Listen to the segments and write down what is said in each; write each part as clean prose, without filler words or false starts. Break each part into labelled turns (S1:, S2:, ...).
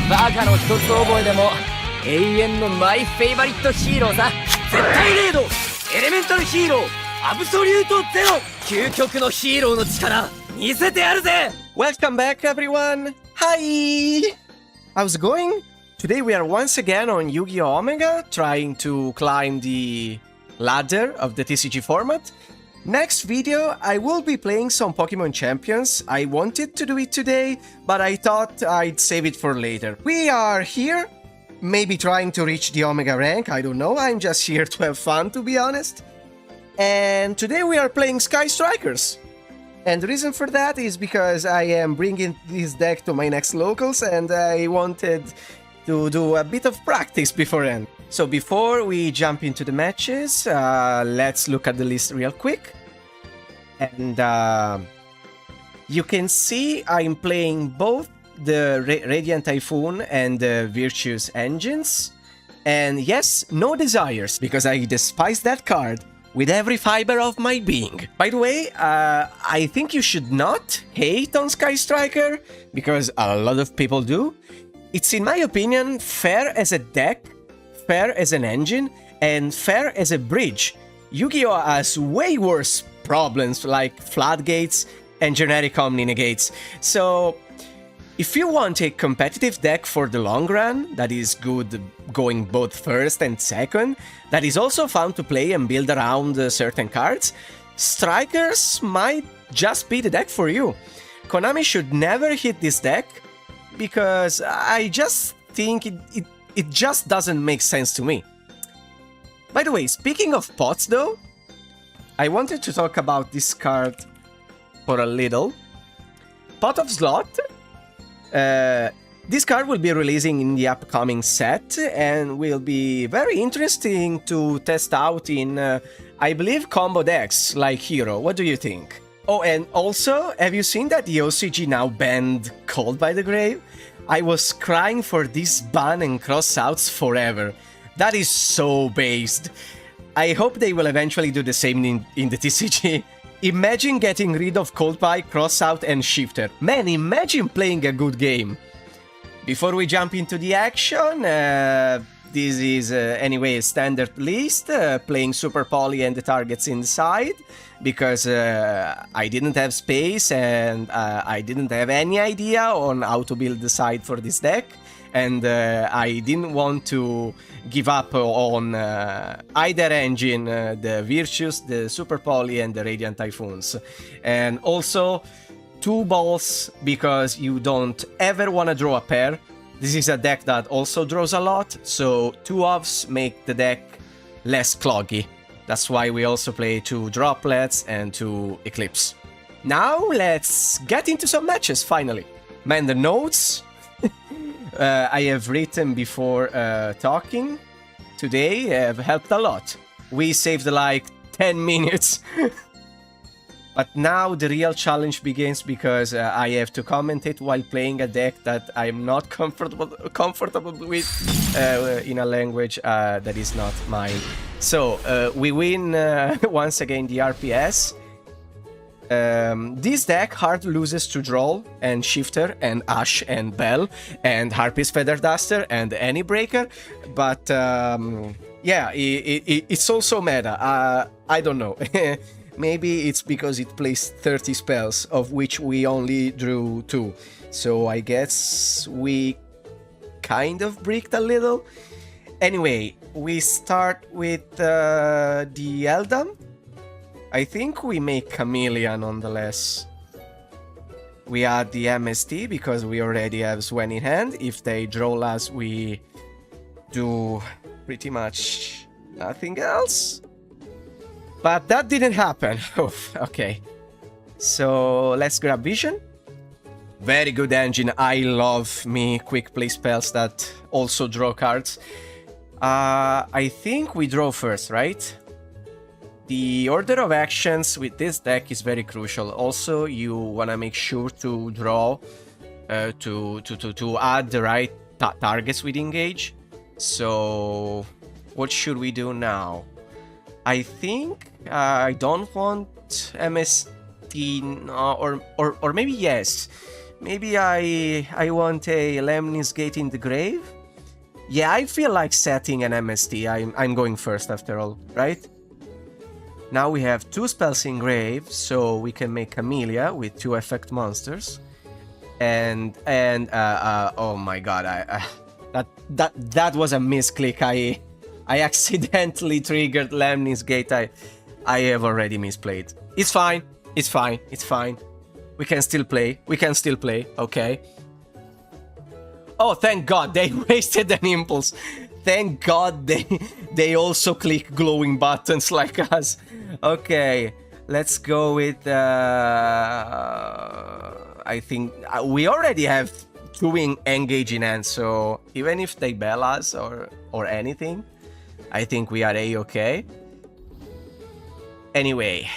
S1: バカの一つ覚えでも永遠のマイフェイバリットヒーローさ。絶対0度エレメンタルヒーローアブソリュートゼロ、究極のヒーローの力見せてやるぜ。
S2: Welcome back, everyone! Hi! How's it going? Today we are once again on Yu-Gi-Oh! Omega, trying to climb the ladder of the TCG format. Next video, I will be playing some Pokemon Champions. I wanted to do it today, but I thought I'd save it for later. We are here, maybe trying to reach the Omega rank, I don't know, I'm just here to have fun, to be honest. And today we are playing Sky Strikers. And the reason for that is because I am bringing this deck to my next locals and I wanted to do a bit of practice beforehand. So before we jump into the matches, let's look at the list real quick. And you can see I'm playing both the Radiant Typhoon and the Virtuous Engines. And yes, no Desires, because I despise that card with every fiber of my being. By the way, I think you should not hate on Sky Striker, because a lot of people do. It's, in my opinion, fair as a deck, fair as an engine, and fair as a bridge. Yu-Gi-Oh! Has way worse problems like floodgates and generic omni negates. So if you want a competitive deck for the long run, that is good going both first and second, that is also fun to play and build around certain cards, Strikers might just be the deck for you. Konami should never hit this deck, because I just think it just doesn't make sense to me. By the way, speaking of pots though, I wanted to talk about this card for a little. Pot of Slot. This card will be releasing in the upcoming set and will be very interesting to test out in, I believe, combo decks like Hero. What do you think? Oh, and also, have you seen that the OCG now banned Called by the Grave? I was crying for this ban and cross-outs forever. That is so based. I hope they will eventually do the same in the TCG. Imagine getting rid of Cold Pie, Crossout and Shifter. Man, imagine playing a good game. Before we jump into the action, this is anyway a standard list, playing Super Poly and the targets inside, because I didn't have space and I didn't have any idea on how to build the side for this deck, and I didn't want to give up on either engine, the Virtues, the Super Poly and the Radiant Typhoons. And also 2 balls, because you don't ever want to draw a pair. This is a deck that also draws a lot, so 2 offs make the deck less cloggy. That's why we also play 2 droplets and 2 Eclipse. Now let's get into some matches finally. Man, the notes I have written before talking today have helped a lot. We saved like 10 minutes. But now the real challenge begins, because I have to commentate while playing a deck that I'm not comfortable with in a language that is not mine. So we win once again the RPS. This deck hard loses to Droll and Shifter and Ash and Bell and Harpy's Feather Duster and any breaker, but yeah, it's also meta. I don't know. Maybe it's because it plays 30 spells, of which we only drew 2. So I guess we kind of bricked a little. Anyway, we start with the Eldam. I think we make Chameleon nonetheless. We add the MST because we already have Swen in hand. If they draw us, we do pretty much nothing else. But that didn't happen. Oof, okay. So let's grab Vision. Very good engine. I love me quick play spells that also draw cards. I think we draw first, right? The order of actions with this deck is very crucial. Also, you wanna make sure to draw to add the right targets with engage. So what should we do now? I think I don't want MST, or maybe yes, Maybe I want a Lemnis Gate in the grave? Yeah, I feel like setting an MST. I'm going first after all, right? Now we have 2 spells in grave, so we can make Camellia with 2 effect monsters. And oh my god, that was a misclick. I accidentally triggered Lemnis Gate. I have already misplayed. It's fine. It's fine. It's fine. We can still play. We can still play. Okay. Oh, thank God they wasted an impulse. Thank God they also click glowing buttons like us. Okay, let's go with. I think we already have 2 engage in hand, so even if they bail us or anything, I think we are a-okay. Anyway,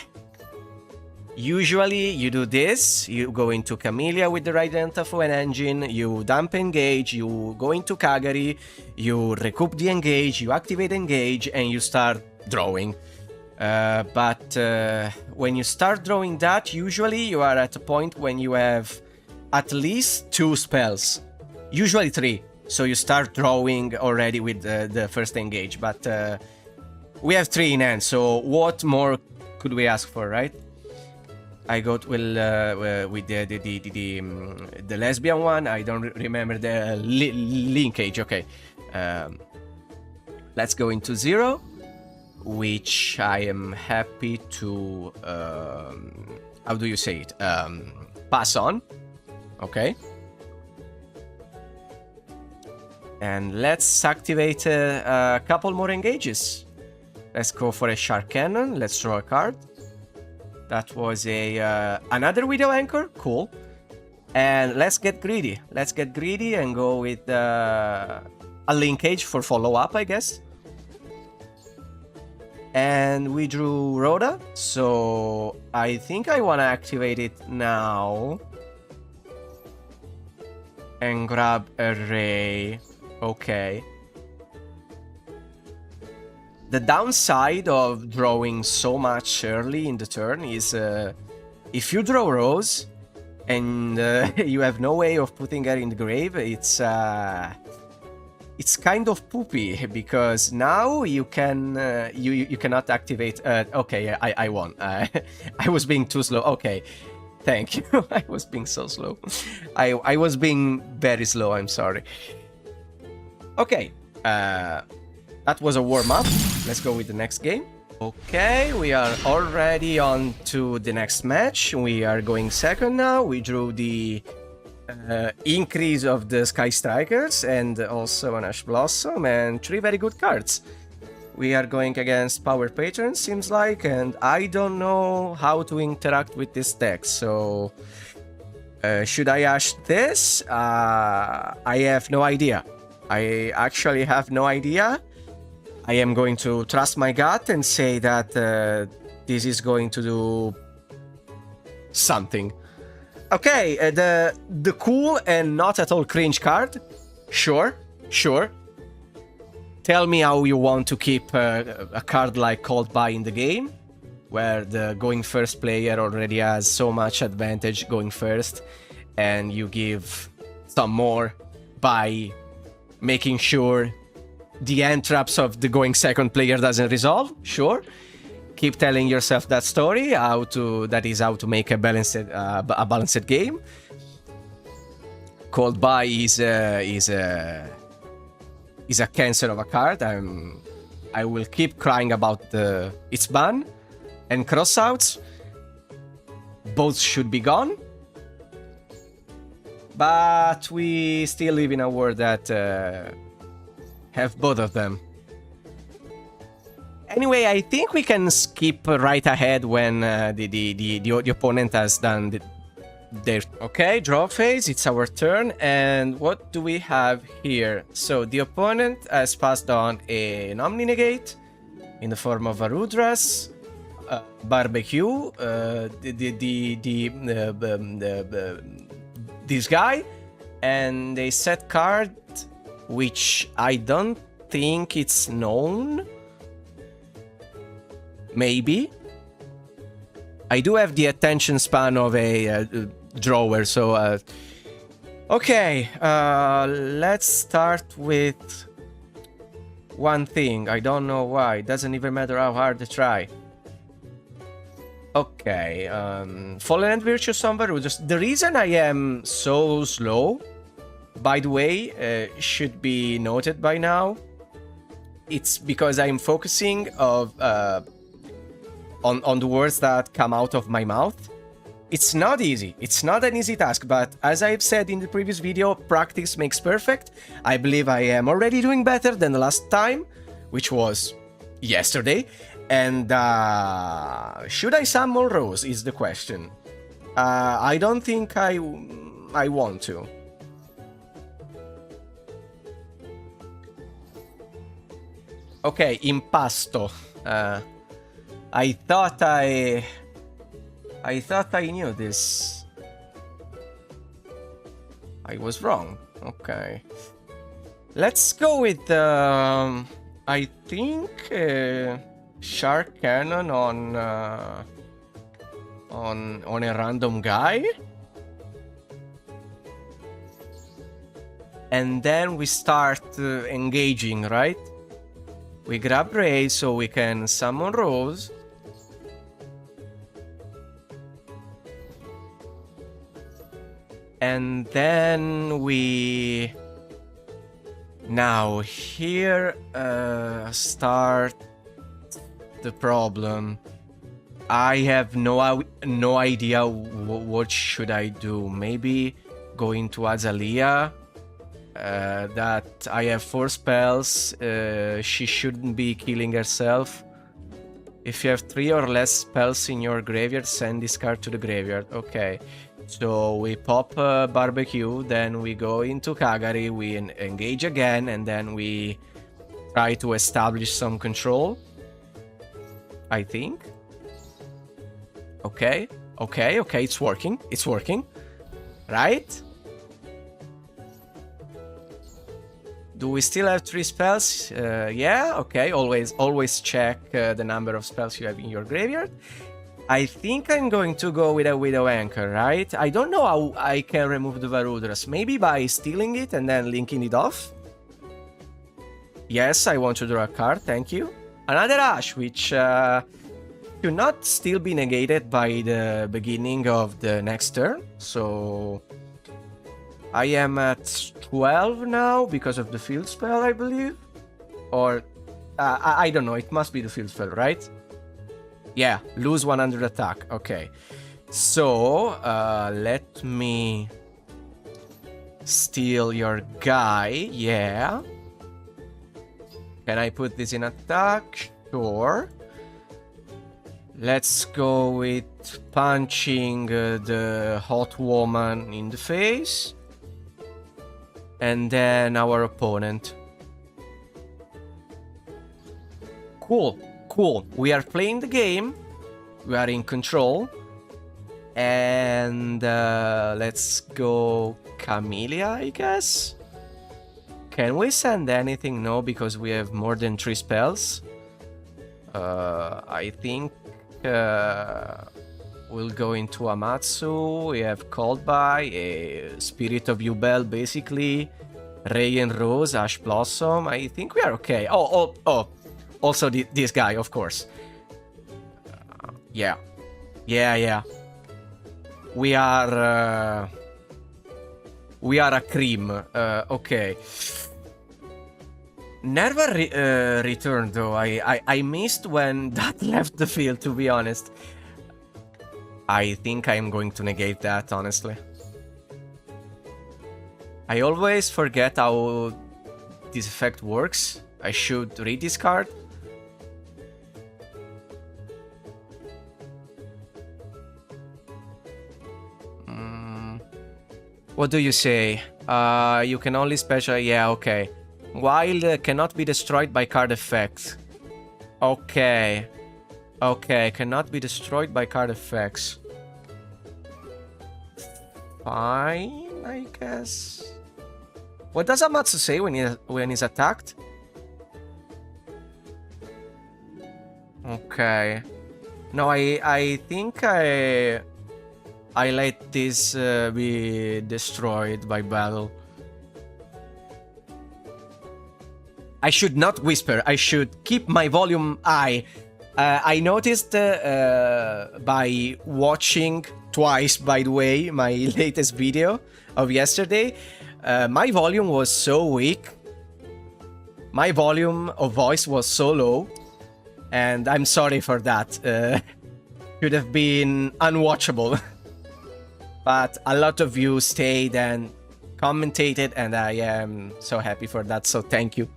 S2: usually you do this, you go into Camellia with the Ricetta and engine, you dump engage, you go into Kagari, you recoup the engage, you activate engage, and you start drawing. But when you start drawing that, usually you are at a point when you have at least 2 spells, usually 3. So you start drawing already with the first engage, but we have 3 in hand, so what more could we ask for, right? I got with the lesbian one. I don't remember the linkage. Okay, let's go into 0, which I am happy to how do you say it? Pass on. Okay. And let's activate a couple more engages. Let's go for a Shark Cannon. Let's draw a card. That was a another Widow Anchor. Cool. And let's get greedy. Let's get greedy and go with a linkage for follow-up, I guess. And we drew Rhoda. So I think I want to activate it now. And grab a Ray. Okay. The downside of drawing so much early in the turn is if you draw Rose and you have no way of putting her in the grave, it's kind of poopy because now you can you cannot activate. Okay, I won. I was being too slow. Okay, thank you. I was being so slow. I was being very slow. I'm sorry. Okay. That was a warm-up. Let's go with the next game. Okay, we are already on to the next match. We are going second now. We drew the increase of the Sky Strikers and also an Ash Blossom and 3 very good cards. We are going against Power Patron, seems like, and I don't know how to interact with this deck, so... should I Ash this? I have no idea. I actually have no idea. I am going to trust my gut and say that this is going to do something. Okay, the cool and not at all cringe card. Sure, sure. Tell me how you want to keep a card like Called By in the game, where the going first player already has so much advantage going first, and you give some more by making sure the end traps of the going second player doesn't resolve. Sure, keep telling yourself that story. How to make a balanced game. Called By is a cancer of a card. I will keep crying about its ban and crossouts. Both should be gone. But we still live in a world that have both of them. Anyway, I think we can skip right ahead when the opponent has done their... Okay, draw phase, it's our turn, and what do we have here? So the opponent has passed on an Omni-Negate in the form of a Rudras, Barbecue, this guy, and a set card which I don't think it's known. Maybe. I do have the attention span of a drawer, so Okay, let's start with one thing. I don't know why. It doesn't even matter how hard I try. Okay, Fallen and Virtuous Somewhere. Just the reason I am so slow, by the way, should be noted by now. It's because I'm focusing on the words that come out of my mouth. It's not easy. It's not an easy task, but as I've said in the previous video, practice makes perfect. I believe I am already doing better than the last time, which was yesterday. And should I summon Rose is the question. I don't think I want to. Okay, impasto. I thought I knew this. I was wrong. Okay. Let's go with I think Shark Cannon on a random guy. And then we start engaging, right? We grab Ray so we can summon Rose. And then we... Now here start the problem. I have no idea what should I do. Maybe go into Azalea. That I have 4 spells. She shouldn't be killing herself. If you have 3 or less spells in your graveyard, send this card to the graveyard. Okay. So we pop Barbecue, then we go into Kagari, we engage again, and then we try to establish some control. I think. Okay, it's working. It's working. Right? Do we still have 3 spells? Yeah, okay. Always check the number of spells you have in your graveyard. I think I'm going to go with a Widow Anchor, right? I don't know how I can remove the Varudras. Maybe by stealing it and then linking it off? Yes, I want to draw a card, thank you. Another Ash, which should not still be negated by the beginning of the next turn. So I am at 12 now because of the field spell, I believe. Or I don't know, it must be the field spell, right? Yeah, lose 100 attack. Okay. So, let me steal your guy. Yeah. Can I put this in attack? Sure. Let's go with punching the hot woman in the face. And then our opponent. Cool. Cool. We are playing the game. We are in control. And let's go Camellia, I guess. Can we send anything? No, because we have more than 3 spells. I think we'll go into Amatsu. We have Called By, a Spirit of Yubel, basically. Ray and Rose, Ash Blossom. I think we are okay. Oh. Also, this guy, of course. Yeah. We are a cream. Okay. Never returned, though. I missed when that left the field, to be honest. I think I'm going to negate that, honestly. I always forget how this effect works. I should read this card. What do you say? You can only special... Yeah, okay. While cannot be destroyed by card effects. Okay. Okay, cannot be destroyed by card effects. Fine, I guess. What does Amatsu say when he's attacked? Okay. No, I think I let this be destroyed by battle. I should not whisper. I should keep my volume high. I noticed by watching twice, by the way, my latest video of yesterday, my volume was so weak. My volume of voice was so low, and I'm sorry for that. Should have been unwatchable. But a lot of you stayed and commentated, and I am so happy for that, so thank you.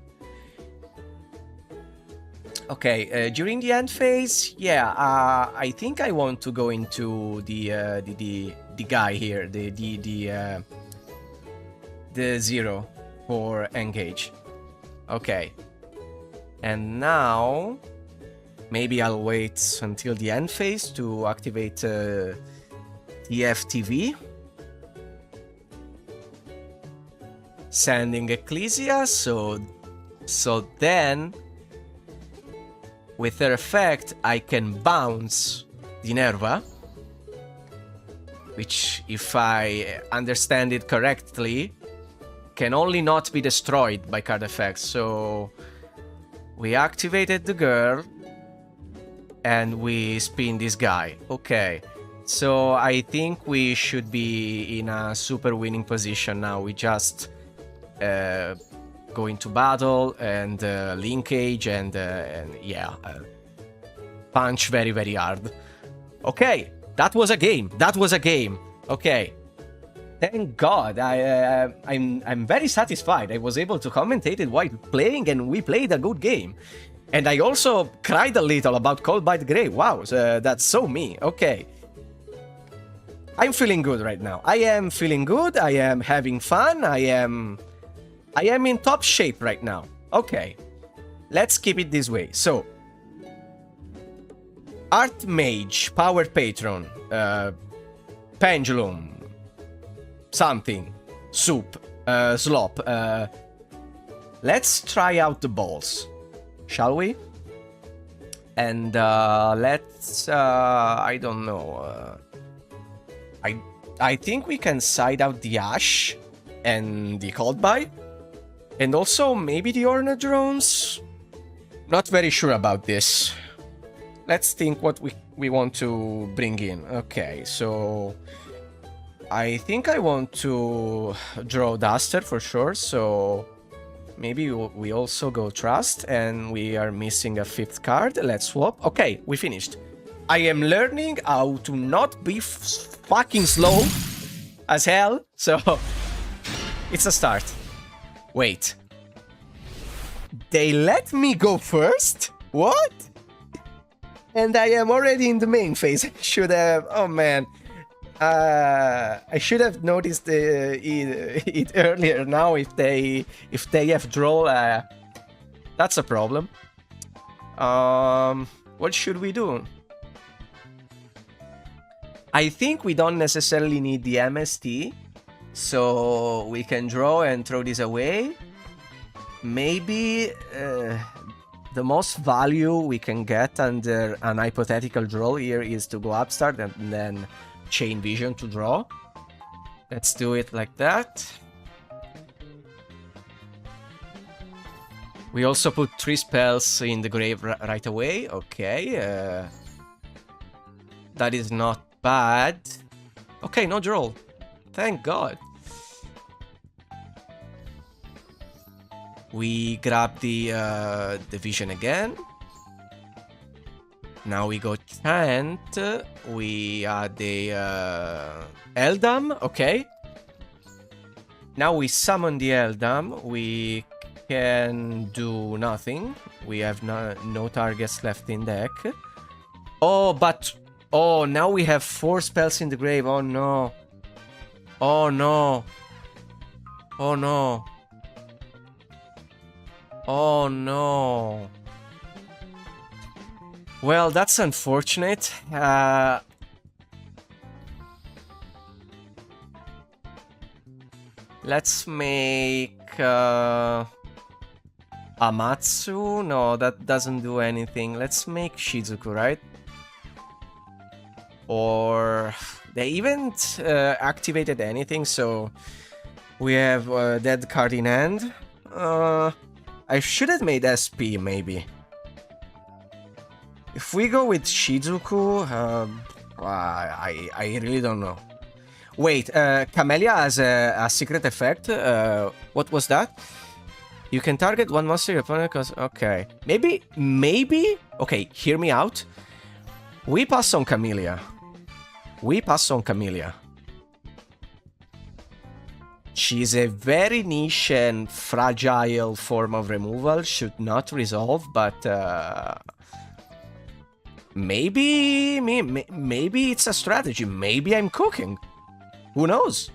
S2: Okay, during the end phase, yeah, I think I want to go into the guy here, the zero for engage. Okay, and now maybe I'll wait until the end phase to activate the FTV. Sending Ecclesia, so then with her effect, I can bounce the Nerva, which, if I understand it correctly, can only not be destroyed by card effects. So we activated the girl, and we spin this guy. Okay, so I think we should be in a super winning position now. We just go into battle and linkage and yeah, punch very, very hard. Okay, that was a game. That was a game. Okay, thank God. I'm very satisfied. I was able to commentate it while playing, and we played a good game. And I also cried a little about Cold by the Grave. Wow, that's so me. Okay. I'm feeling good right now. I am feeling good. I am having fun. I am in top shape right now. Okay, let's keep it this way. So, Archmage, Power Patron, Pendulum, something, Soup, Slop. Let's try out the balls, shall we? And let's, I don't know. I think we can side out the Ash and the Cold Buy. And also, maybe the Orna drones? Not very sure about this. Let's think what we want to bring in. Okay, so I think I want to draw Duster for sure, so maybe we also go Trust, and we are missing a 5th card. Let's swap. Okay, we finished. I am learning how to not be fucking slow as hell, so it's a start. Wait. They let me go first? What? And I am already in the main phase. I should have... Oh, man. I should have noticed it earlier. Now, if they have draw, that's a problem. What should we do? I think we don't necessarily need the MST. So we can draw and throw this away. Maybe the most value we can get under an hypothetical draw here is to go upstart and then chain vision to draw. Let's do it like that. We also put 3 spells in the grave right away. Okay. That is not bad. Okay, no draw. Thank God. We grab the vision again. Now we go Chant. We add the Eldam. Okay. Now we summon the Eldam. We can do nothing. We have no targets left in deck. Oh, but... Oh, now we have 4 spells in the grave. Oh, no. Oh, no. Oh, no. Oh, no. Well, that's unfortunate. Let's make... Amatsu? No, that doesn't do anything. Let's make Shizuku, right? Or They haven't activated anything, so we have a dead card in hand. I should have made SP, maybe. If we go with Shizuku, I really don't know. Wait, Camellia has a secret effect. What was that? You can target one monster your opponent because... Okay. Maybe... Okay, hear me out. We pass on Camellia. She's a very niche and fragile form of removal. Should not resolve, but... maybe it's a strategy. Maybe I'm cooking. Who knows?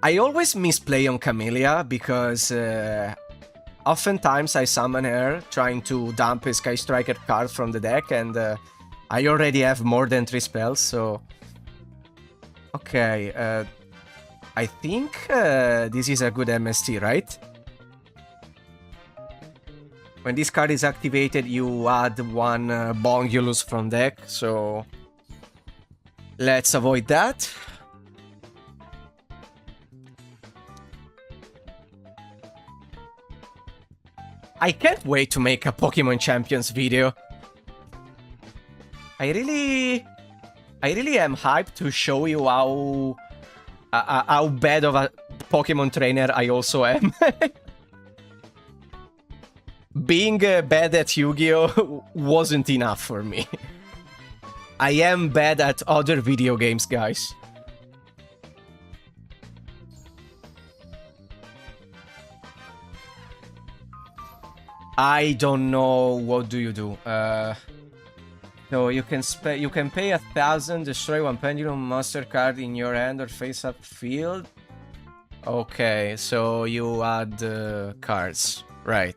S2: I always misplay on Camellia because oftentimes I summon her trying to dump a Sky Striker card from the deck, and I already have more than 3 spells, so... Okay, I think this is a good MST, right? When this card is activated, you add 1 Bongulus from deck, so... Let's avoid that. I can't wait to make a Pokemon Champions video. I really am hyped to show you how bad of a Pokemon trainer I also am. Being bad at Yu-Gi-Oh! Wasn't enough for me. I am bad at other video games, guys. I don't know. What do you do? No, you can pay 1,000, destroy 1 pendulum monster card in your hand or face-up field. Okay, so you add cards, right?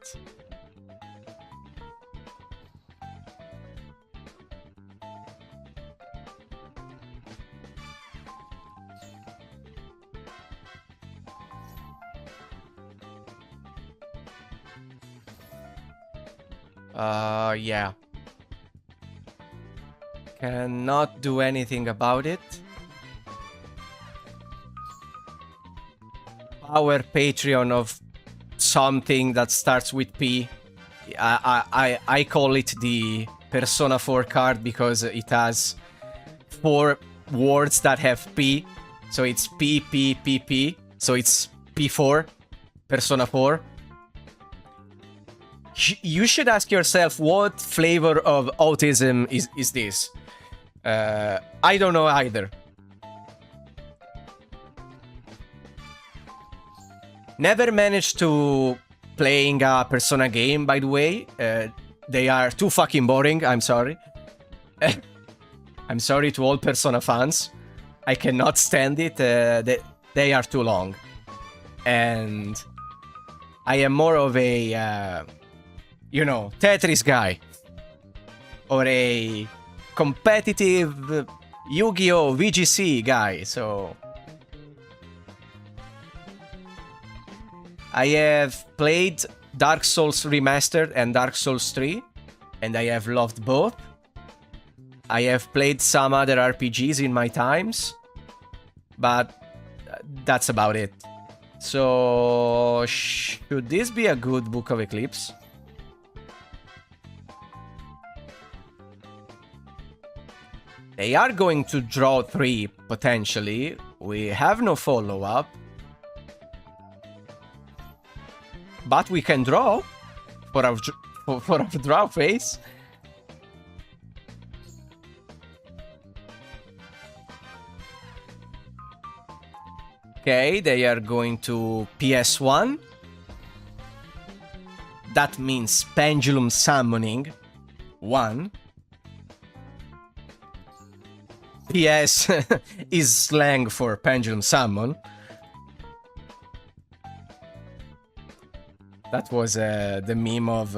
S2: Yeah. Cannot do anything about it. Power Patreon of something that starts with P. I call it the Persona 4 card because it has 4 words that have P. So it's P, P, P, P. So it's P4, Persona 4. You should ask yourself, what flavor of autism is this? I don't know either. Never managed to playing a Persona game, by the way. They are too fucking boring, I'm sorry. I'm sorry to all Persona fans. I cannot stand it. They are too long. And I am more of a... you know, Tetris guy. Or a competitive Yu-Gi-Oh! VGC guy, so... I have played Dark Souls Remastered and Dark Souls 3, and I have loved both. I have played some other RPGs in my times, but that's about it. So, should this be a good Book of Eclipse? They are going to draw 3, potentially. We have no follow-up. But we can draw for our draw phase. Okay, they are going to PS1. That means Pendulum Summoning 1. PS is slang for Pendulum Summon. That was the meme of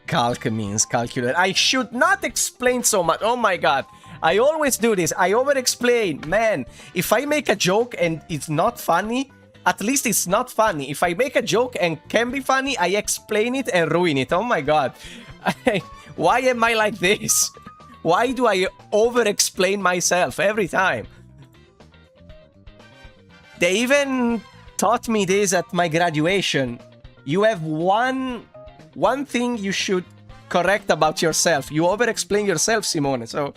S2: calc means calculate. I should not explain so much. Oh my god. I always do this. I over-explain. Man, if I make a joke and it's not funny, at least it's not funny. If I make a joke and can be funny, I explain it and ruin it. Oh my god. Why am I like this? Why do I over-explain myself every time? They even taught me this at my graduation. You have one thing you should correct about yourself. You over-explain yourself, Simone. So,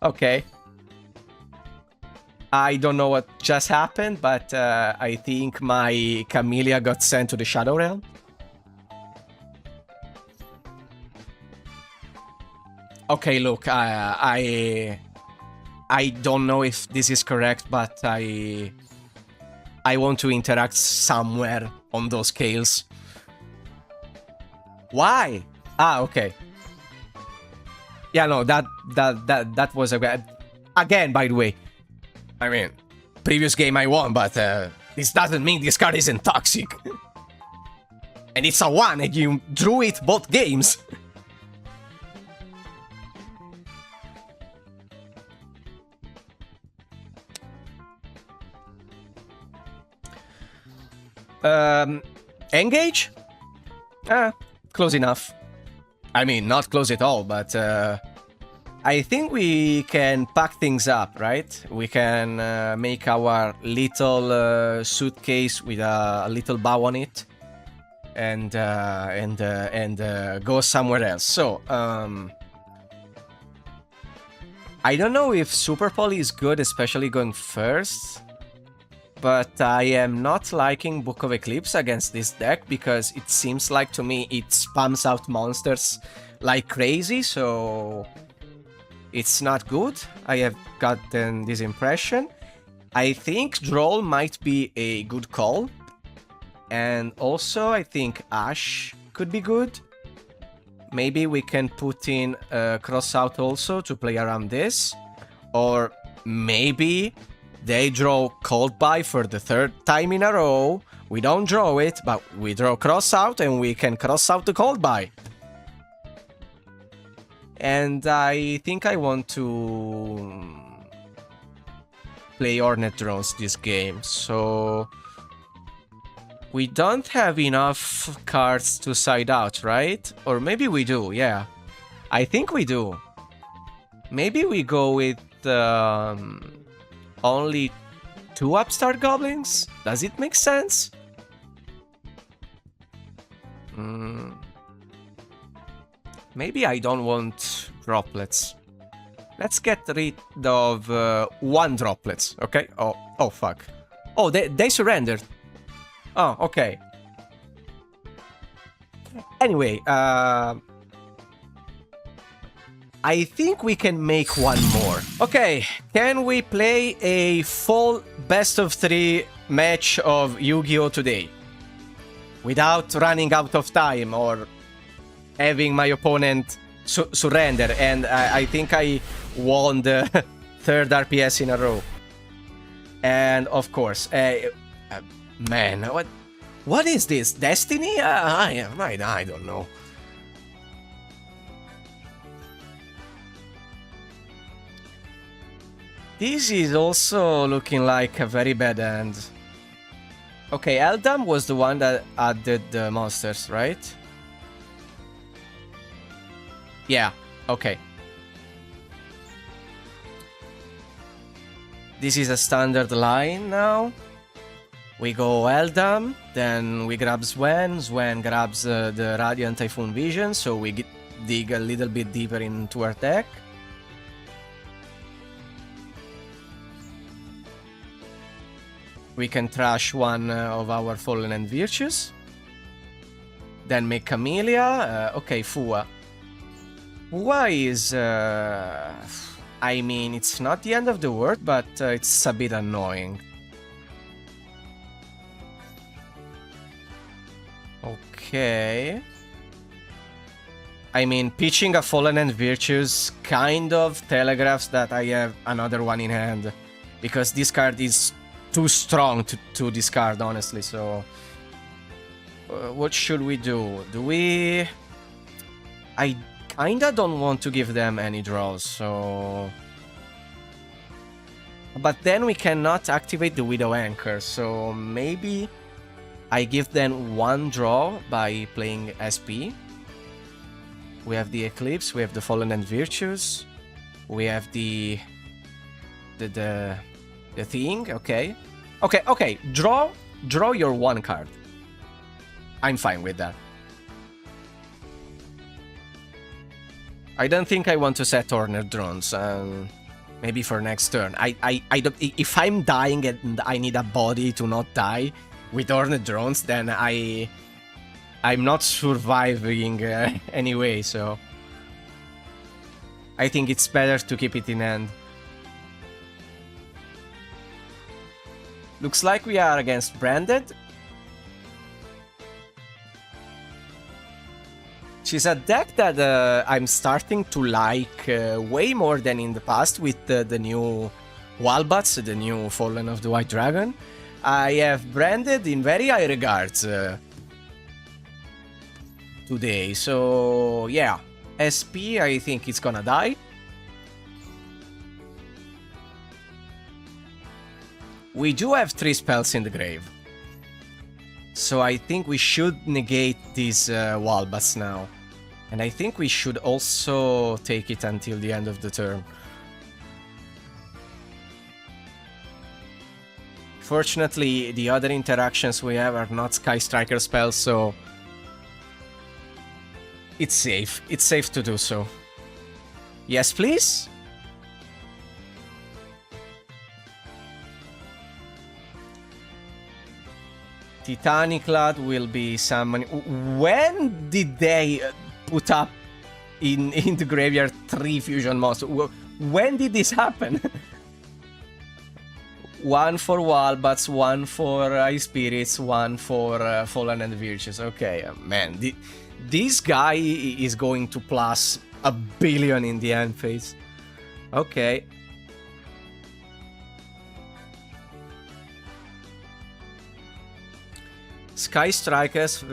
S2: okay. I don't know what just happened, but I think my Camellia got sent to the Shadow Realm. Okay, look, I don't know if this is correct, but I want to interact somewhere on those scales. Why? Ah, okay. Yeah, no, that was a bad. Again, by the way, I mean, previous game I won, but this doesn't mean this card isn't toxic. And it's a 1, and you drew it both games. Engage? Close enough. I mean, not close at all, but I think we can pack things up, right? We can make our little suitcase with a little bow on it, and go somewhere else. So, I don't know if Super Poly is good, especially going first. But I am not liking Book of Eclipse against this deck because it seems like to me it spams out monsters like crazy, so it's not good. I have gotten this impression. I think Droll might be a good call. And also I think Ash could be good. Maybe we can put in Cross Out also to play around this. Or maybe they draw Cold Buy for the 3rd time in a row. We don't draw it, but we draw Cross Out and we can cross out the Cold Buy. And I think I want to play Hornet Drones this game, so we don't have enough cards to side out, right? Or maybe we do, yeah. I think we do. Maybe we go with only 2 Upstart Goblins? Does it make sense? Maybe I don't want droplets. Let's get rid of 1 droplets, okay? Oh fuck. Oh, they surrendered. Oh, okay. Anyway, I think we can make 1 more. Okay, can we play a full best of 3 match of Yu-Gi-Oh today? Without running out of time or having my opponent surrender. And I think I won the 3rd RPS in a row. And of course, man, what is this? Destiny? I don't know. This is also looking like a very bad end. Okay, Eldam was the one that added the monsters, right? Yeah, okay. This is a standard line now. We go Eldam, then we grab Swen. Swen grabs the Radiant Typhoon Vision, so we dig a little bit deeper into our deck. We can trash one of our Fallen and Virtues. Then make Camellia. Okay, Fua. Fua is... I mean, it's not the end of the world, but it's a bit annoying. Okay. I mean, pitching a Fallen and Virtues kind of telegraphs that I have another one in hand. Because this card is too strong to discard, honestly, so... what should we do? Do we... I kinda don't want to give them any draws, so... But then we cannot activate the Widow Anchor, so maybe I give them one draw by playing SP. We have the Eclipse, we have the Fallen and Virtues, we have the thing, okay. Okay, draw your one card. I'm fine with that. I don't think I want to set Hornet Drones, maybe for next turn. I don't, if I'm dying and I need a body to not die with Hornet Drones, then I'm not surviving anyway, so I think it's better to keep it in hand. Looks like we are against Branded. She's a deck that I'm starting to like way more than in the past with the new Walbats, the new Fallen of the White Dragon. I have Branded in very high regards today, so yeah. SP, I think it's gonna die. We do have 3 spells in the grave, so I think we should negate these Walbats now. And I think we should also take it until the end of the turn. Fortunately, the other interactions we have are not Sky Striker spells, so it's safe. It's safe to do so. Yes, please? Titanic Lad will be summoning. When did they put up in the graveyard 3 fusion monsters? When did this happen? 1 for Walbats, 1 for Ice Spirits, 1 for Fallen and Virtues. Okay, man, this guy is going to plus a billion in the end phase. Okay. Sky Strikers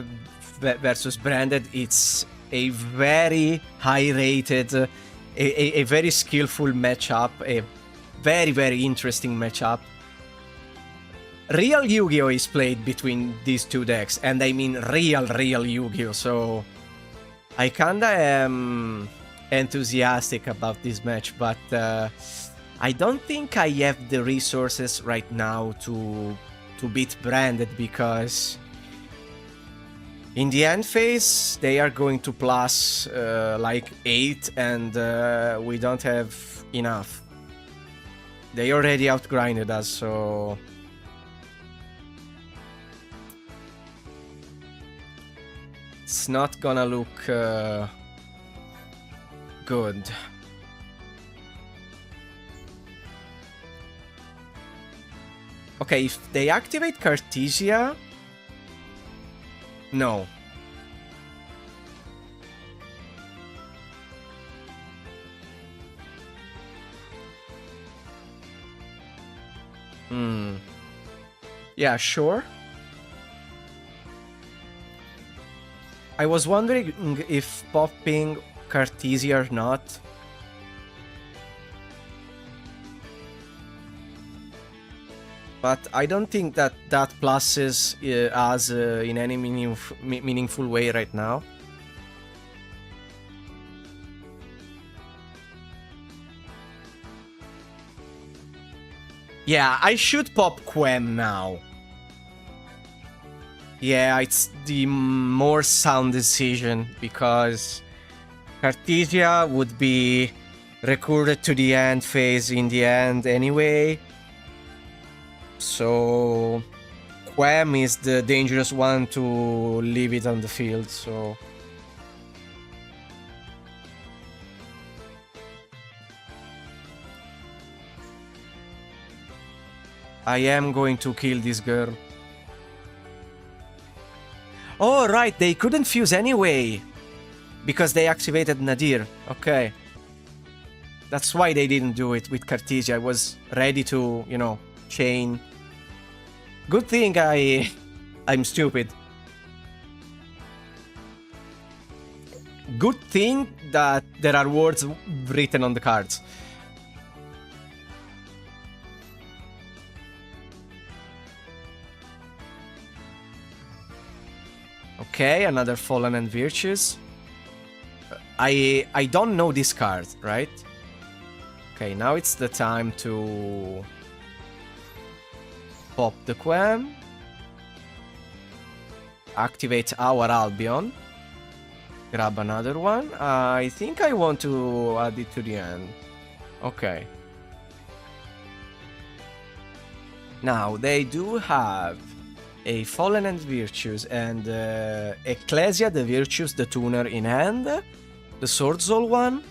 S2: versus Branded, it's a very high-rated, a very skillful matchup, a very, very interesting matchup. Real Yu-Gi-Oh! Is played between these two decks, and I mean real Yu-Gi-Oh! So I kinda am enthusiastic about this match, but I don't think I have the resources right now to beat Branded, because in the end phase, they are going to plus like 8, and we don't have enough. They already outgrinded us, so it's not gonna look good. Okay, if they activate Cartesia... No. Yeah, sure. I was wondering if popping Cartesia or not. But I don't think that pluses us in any meaningful way right now. Yeah, I should pop Quem now. Yeah, it's the more sound decision, because Cartesia would be recruited to the end phase in the end anyway. So Quem is the dangerous one to leave it on the field, so... I am going to kill this girl. Oh, right, they couldn't fuse anyway, because they activated Nadir. Okay. That's why they didn't do it with Cartesia. I was ready to, you know, chain. Good thing I'm stupid. Good thing that there are words written on the cards. Okay, another Fallen and Virtues. I don't know this card, right? Okay, now it's the time to pop the Quam. Activate our Albion. Grab another one. I think I want to add it to the end. Okay. Now, they do have a Fallen and Virtues and Ecclesia, the Virtues, the Tuner in hand, the Sword Soul one,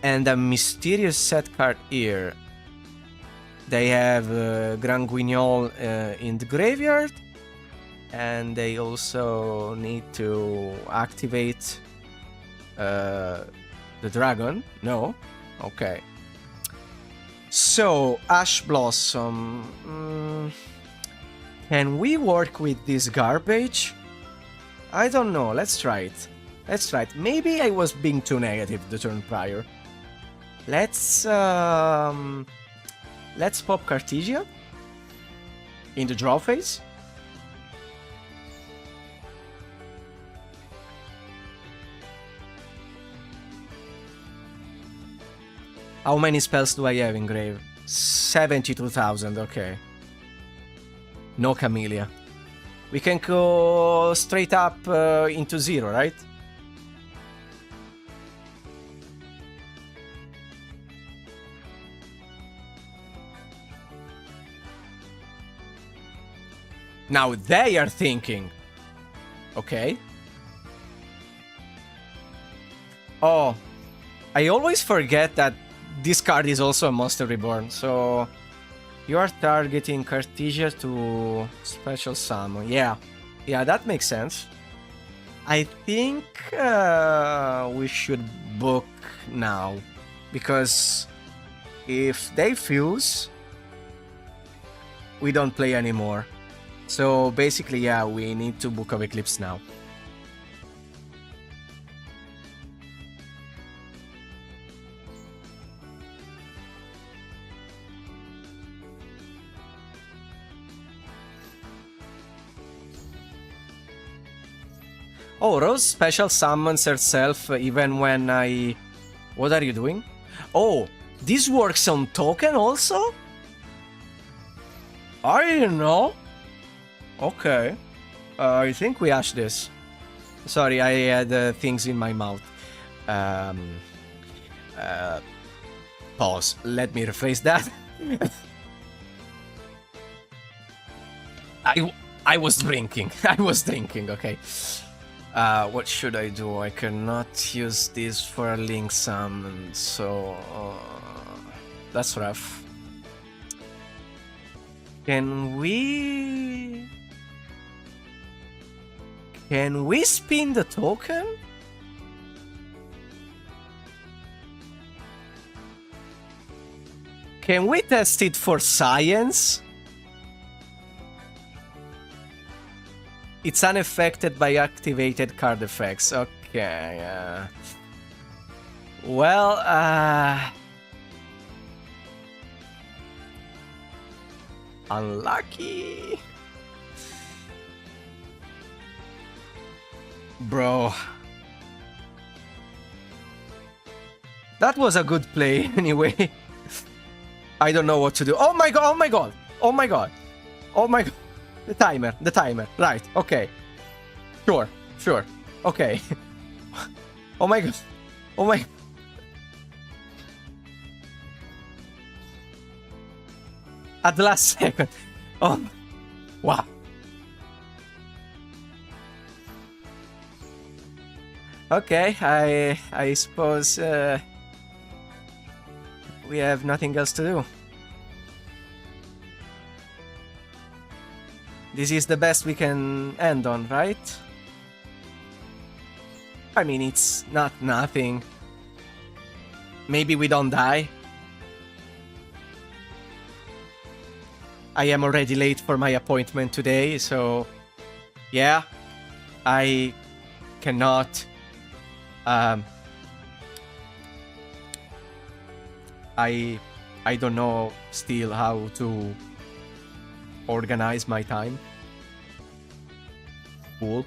S2: and a mysterious set card here. They have Grand Guignol in the graveyard, and they also need to activate the dragon. No? Okay. So, Ash Blossom. Can we work with this garbage? I don't know. Let's try it. Let's try it. Maybe I was being too negative the turn prior. Let's pop Cartesia in the draw phase. How many spells do I have in grave? 72,000, okay. No Camellia. We can go straight up into 0, right? Now they are thinking. Okay. Oh, I always forget that this card is also a Monster Reborn, so you are targeting Cartesia to special summon. Yeah, that makes sense. I think we should book now, because if they fuse, we don't play anymore. So basically, yeah, we need to book of Eclipse now. Oh, Rose special summons herself even when I... What are you doing? Oh, this works on token also? I didn't know. Okay. I think we hashed this. Sorry, I had things in my mouth. Pause. Let me rephrase that. I was drinking. I was drinking, okay. What should I do? I cannot use this for a link summon, so... that's rough. Can we spin the token? Can we test it for science? It's unaffected by activated card effects. Okay, well, unlucky. Bro. That was a good play, anyway. I don't know what to do. Oh my god, oh my god, oh my god, oh my god. The timer, right, okay. Sure, okay. Oh my god, oh my... At the last second. Oh, wow. Okay, I suppose we have nothing else to do. This is the best we can end on, right? I mean, it's not nothing. Maybe we don't die. I am already late for my appointment today, so... yeah. I cannot... I don't know still how to organize my time. Cool.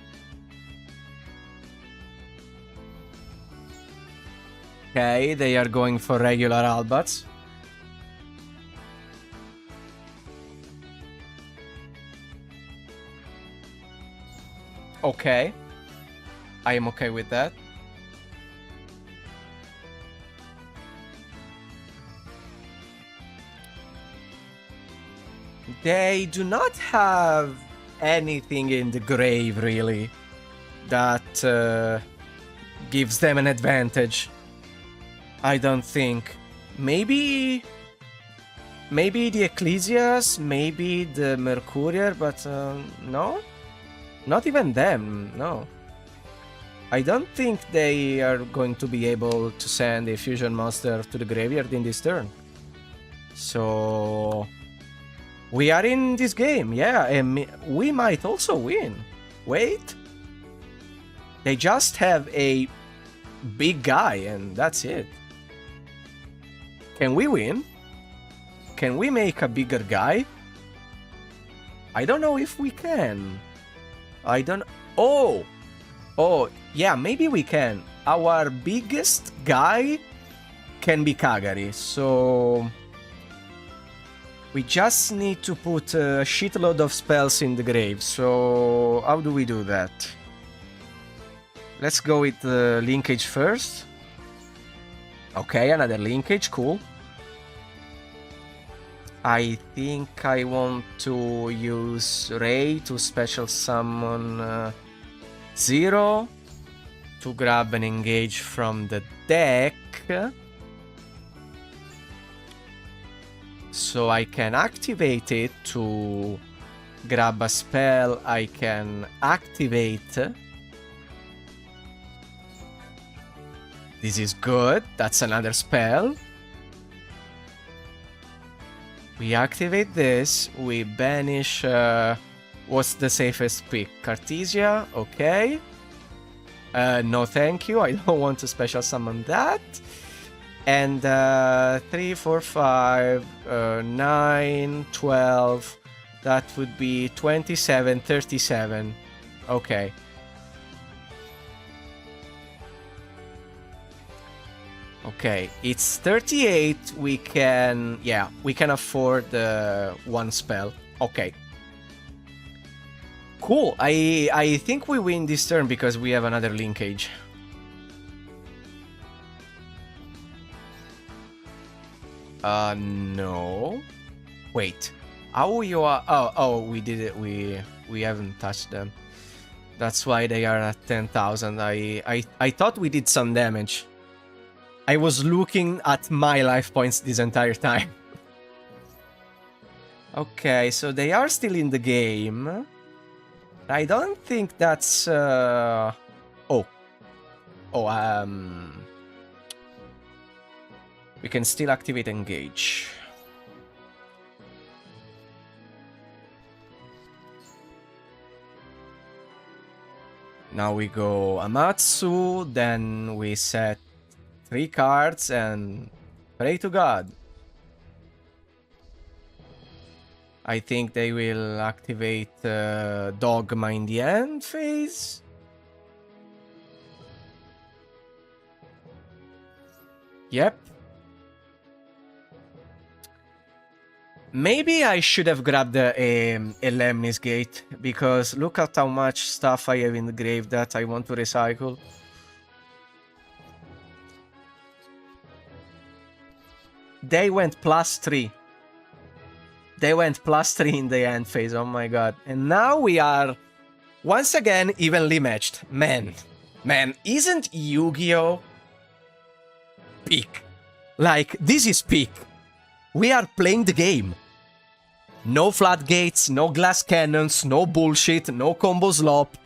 S2: Okay, they are going for regular Albats. Okay. I am okay with that. They do not have anything in the grave, really, that gives them an advantage. I don't think. Maybe the Ecclesias, maybe the Mercurier, but no? Not even them, no. I don't think they are going to be able to send a fusion monster to the graveyard in this turn. So we are in this game, yeah, and we might also win. Wait. They just have a big guy and that's it. Can we win? Can we make a bigger guy? I don't know if we can. I don't... Oh! Oh, yeah, maybe we can. Our biggest guy can be Kagari, so... We just need to put a shitload of spells in the grave, so... How do we do that? Let's go with linkage first. Okay, another linkage, cool. I think I want to use Ray to special summon Zero to grab an engage from the deck. So I can activate it to grab a spell. I can activate. This is good. That's another spell. We activate this. We banish... what's the safest pick? Cartesia? Okay. No thank you. I don't want to special summon that. And 3, 4, 5, 9, 12. That would be 27, 37. Okay. Okay, it's 38. We can... Yeah, we can afford one spell. Okay. Cool. I think we win this turn because we have another linkage. No. Wait. How you are... Oh, we did it. We haven't touched them. That's why they are at 10,000. I thought we did some damage. I was looking at my life points this entire time. Okay, so they are still in the game. I don't think that's... We can still activate engage. Now we go Amatsu, then we set 3 cards and pray to God. I think they will activate Dogma in the end phase. Yep. Maybe I should have grabbed a Lemnis Gate, because look at how much stuff I have in the grave that I want to recycle. They went +3. They went +3 in the end phase, oh my god. And now we are, once again, evenly matched. Man, isn't Yu-Gi-Oh! Peak? Like, this is peak. We are playing the game. No floodgates, no glass cannons, no bullshit, no combo slop,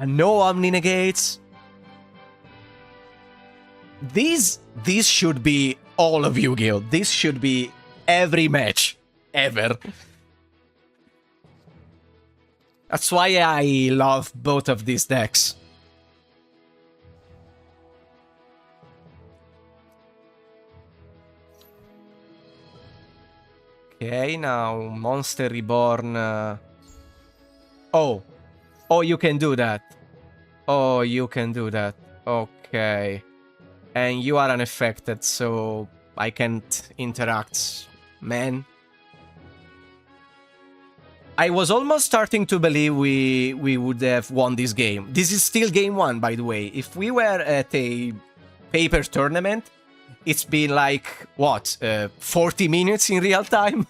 S2: no Omni negates. This should be all of Yu-Gi-Oh! This should be every match, ever. That's why I love both of these decks. Okay, now Monster Reborn. Oh, Oh, you can do that. Oh, you can do that. Okay. And you are unaffected, so I can't interact, man. I was almost starting to believe we would have won this game. This is still game 1, by the way. If we were at a paper tournament, it's been like, what, 40 minutes in real time?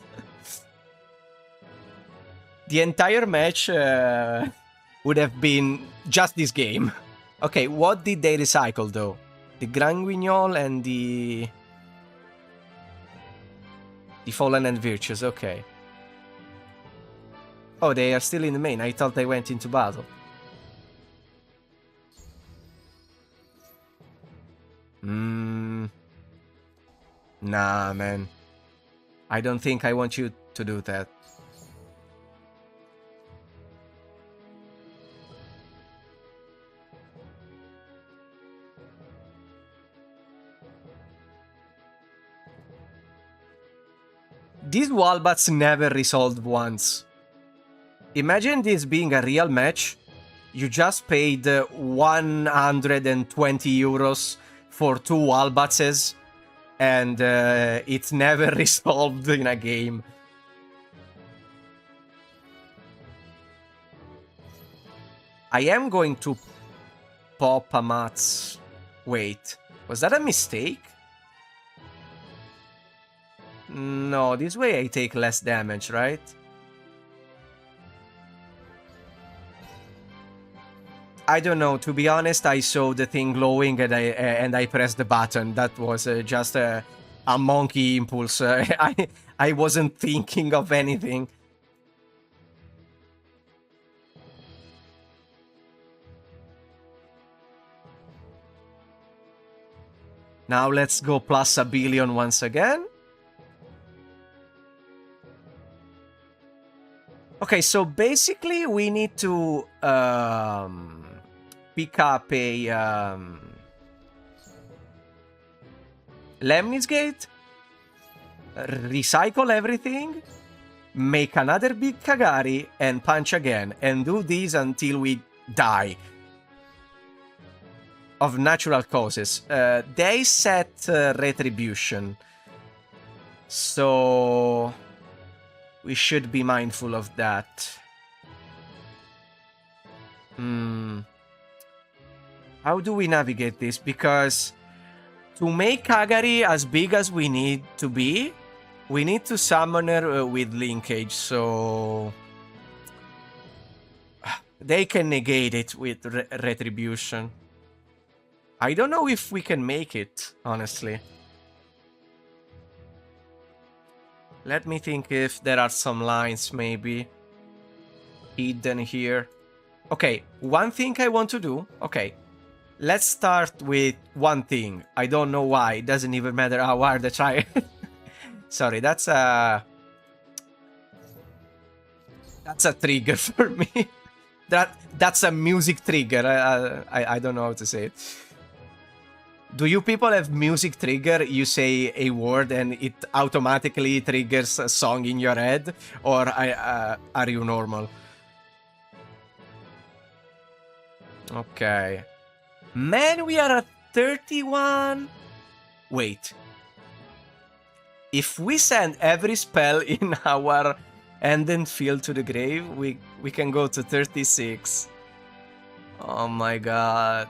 S2: The entire match would have been just this game. Okay, what did they recycle, though? The Grand Guignol and the Fallen and Virtuous, okay. Oh, they are still in the main. I thought they went into battle. Nah, man. I don't think I want you to do that. These Walbats never resolved once. Imagine this being a real match. You just paid 120 euros for 2 Walbatses, and it's never resolved in a game. I am going to pop a Mats. Wait, was that a mistake? No, this way I take less damage, right? I don't know. To be honest, I saw the thing glowing and I pressed the button. That was just a monkey impulse. I wasn't thinking of anything. Now let's go plus a billion once again. Okay, so basically we need to pick up a Lemnis Gate, recycle everything, make another big Kagari, and punch again, and do this until we die. Of natural causes. They set retribution. So we should be mindful of that. How do we navigate this? Because to make Kagari as big as we need to be, we need to summon her with linkage, so they can negate it with retribution. I don't know if we can make it, honestly. Let me think if there are some lines, maybe, hidden here. Okay, one thing I want to do. Okay, let's start with one thing. I don't know why. It doesn't even matter how hard I try. Sorry, that's a trigger for me. That's a music trigger. I don't know how to say it. Do you people have music trigger? You say a word and it automatically triggers a song in your head? Or are you normal? Okay. Man, we are at 31. Wait. If we send every spell in our Enden Field to the grave, we can go to 36. Oh my god.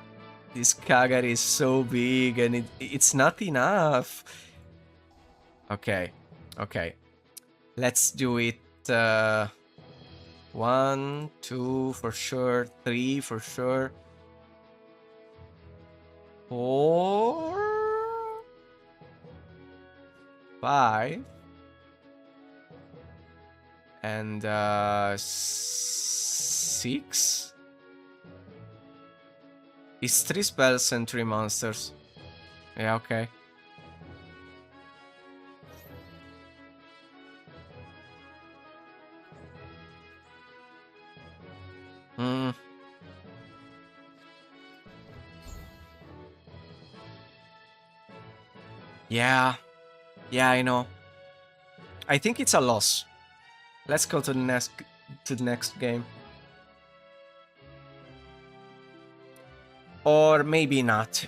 S2: This Kagari is so big and it's not enough. Okay. Okay. Let's do it. 1, 2 for sure. 3 for sure. 4. 5. And 6. It's 3 spells and 3 monsters. Yeah, okay. Yeah. Yeah, I know. I think it's a loss. Let's go to the next game. or maybe not.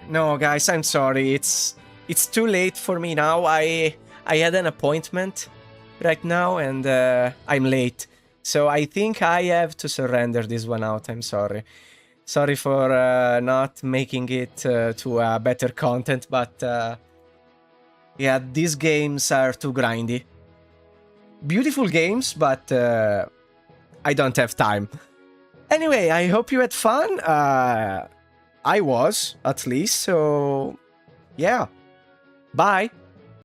S2: No, guys, I'm sorry. It's too late for me now. I had an appointment right now, and I'm late. So I think I have to surrender this one out. I'm sorry. Sorry for not making it to better content, but yeah, these games are too grindy. Beautiful games, but I don't have time. Anyway, I hope you had fun. I was, at least, so yeah. Bye.